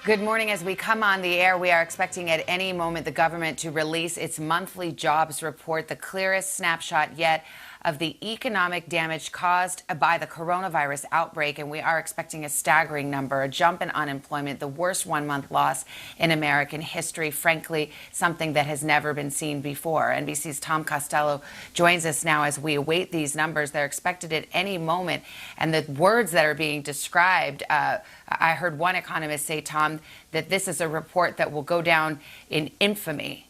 Good morning. As we come on the air, we are expecting at any moment the government to release its monthly jobs report, the clearest snapshot yet of the economic damage caused by the coronavirus outbreak. And we are expecting a staggering number, a jump in unemployment, the worst one-month loss in American history, frankly, something that has never been seen before. NBC's Tom Costello joins us now as we await these numbers. They're expected at any moment. And the words that are being described, I heard one economist say, Tom, that this is a report that will go down in infamy.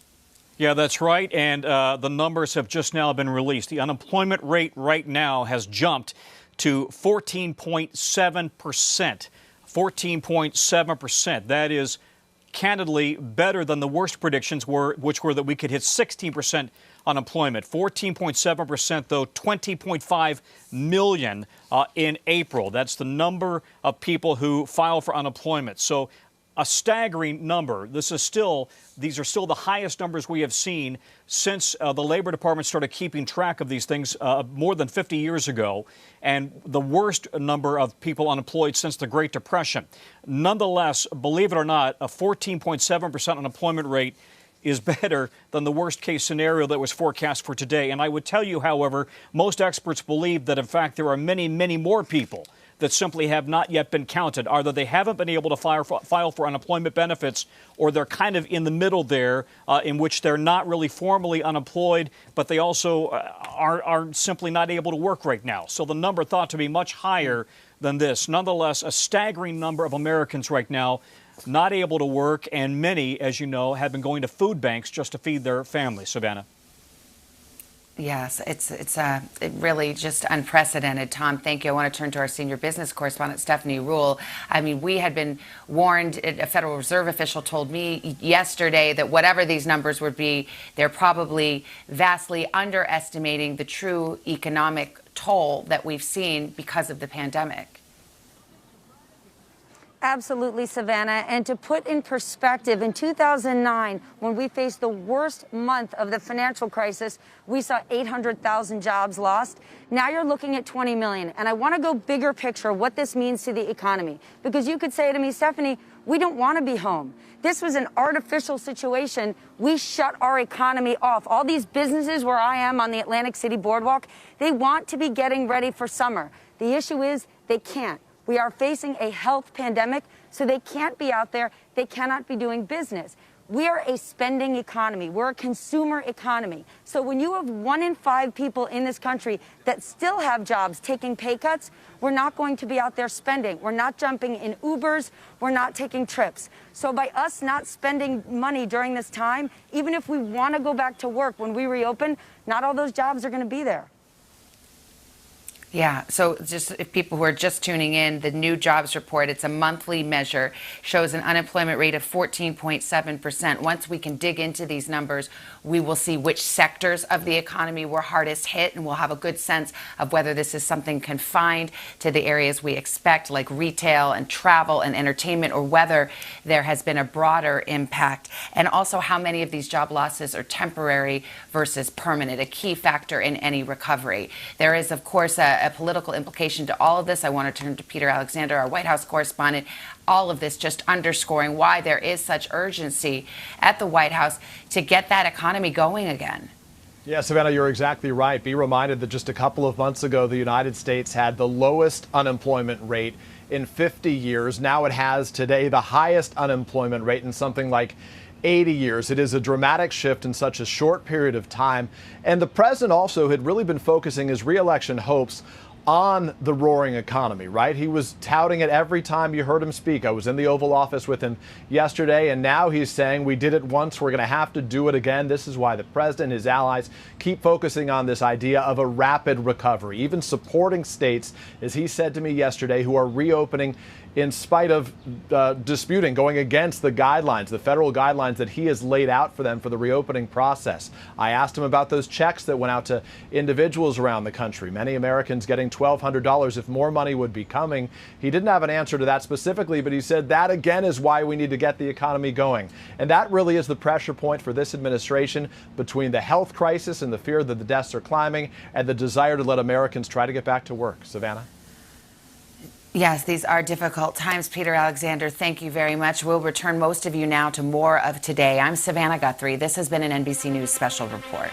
Yeah, that's right. And the numbers have just now been released. The unemployment rate right now has jumped to 14.7%. 14.7%. That is candidly better than the worst predictions were, which were that we could hit 16% unemployment. 14.7%, though, 20.5 million in April. That's the number of people who file for unemployment. So a staggering number. These are still the highest numbers we have seen since the Labor Department started keeping track of these things more than 50 years ago, and the worst number of people unemployed since the Great Depression. Nonetheless, believe it or not, a 14.7% unemployment rate is better than the worst case scenario that was forecast for today. And I would tell you, however, most experts believe that, in fact, there are many, many more people that simply have not yet been counted. Either they haven't been able to file for unemployment benefits, or they're kind of in the middle there, in which they're not really formally unemployed, but they also are simply not able to work right now. So the number thought to be much higher than this. Nonetheless, a staggering number of Americans right now not able to work, and many, as you know, have been going to food banks just to feed their families. Savannah. Yes, it's really just unprecedented. Tom, thank you. I want to turn to our senior business correspondent, Stephanie Ruhle. I mean, we had been warned. A Federal Reserve official told me yesterday that whatever these numbers would be, they're probably vastly underestimating the true economic toll that we've seen because of the pandemic. Absolutely, Savannah. And to put in perspective, in 2009, when we faced the worst month of the financial crisis, we saw 800,000 jobs lost. Now you're looking at 20 million. And I want to go bigger picture what this means to the economy. Because you could say to me, Stephanie, we don't want to be home. This was an artificial situation. We shut our economy off. All these businesses where I am on the Atlantic City Boardwalk, they want to be getting ready for summer. The issue is they can't. We are facing a health pandemic, so they can't be out there. They cannot be doing business. We are a spending economy. We're a consumer economy. So when you have 1 in 5 people in this country that still have jobs taking pay cuts, we're not going to be out there spending. We're not jumping in Ubers. We're not taking trips. So by us not spending money during this time, even if we want to go back to work when we reopen, not all those jobs are going to be there. Yeah, so just if people who are just tuning in, the new jobs report, it's a monthly measure, shows an unemployment rate of 14.7%. Once we can dig into these numbers, we will see which sectors of the economy were hardest hit, and we'll have a good sense of whether this is something confined to the areas we expect, like retail and travel and entertainment, or whether there has been a broader impact, and also how many of these job losses are temporary versus permanent, a key factor in any recovery. There is, of course, a political implication to all of this. I want to turn to Peter Alexander, our White House correspondent. All of this just underscoring why there is such urgency at the White House to get that economy going again. Yeah, Savannah, you're exactly right. Be reminded that just a couple of months ago, the United States had the lowest unemployment rate in 50 years. Now it has today the highest unemployment rate in something like 80 years. It is a dramatic shift in such a short period of time. And the president also had really been focusing his re-election hopes on the roaring economy, right? He was touting it every time you heard him speak. I was in the Oval Office with him yesterday, and now he's saying we did it once, we're going to have to do it again. This is why the president and his allies keep focusing on this idea of a rapid recovery, even supporting states, as he said to me yesterday, who are reopening in spite of disputing, going against the guidelines, the federal guidelines that he has laid out for them for the reopening process. I asked him about those checks that went out to individuals around the country, many Americans getting $1,200 if more money would be coming. He didn't have an answer to that specifically, but he said that again is why we need to get the economy going. And that really is the pressure point for this administration, between the health crisis and the fear that the deaths are climbing and the desire to let Americans try to get back to work. Savannah? Yes, these are difficult times. Peter Alexander, thank you very much. We'll return most of you now to more of today. I'm Savannah Guthrie. This has been an NBC News Special Report.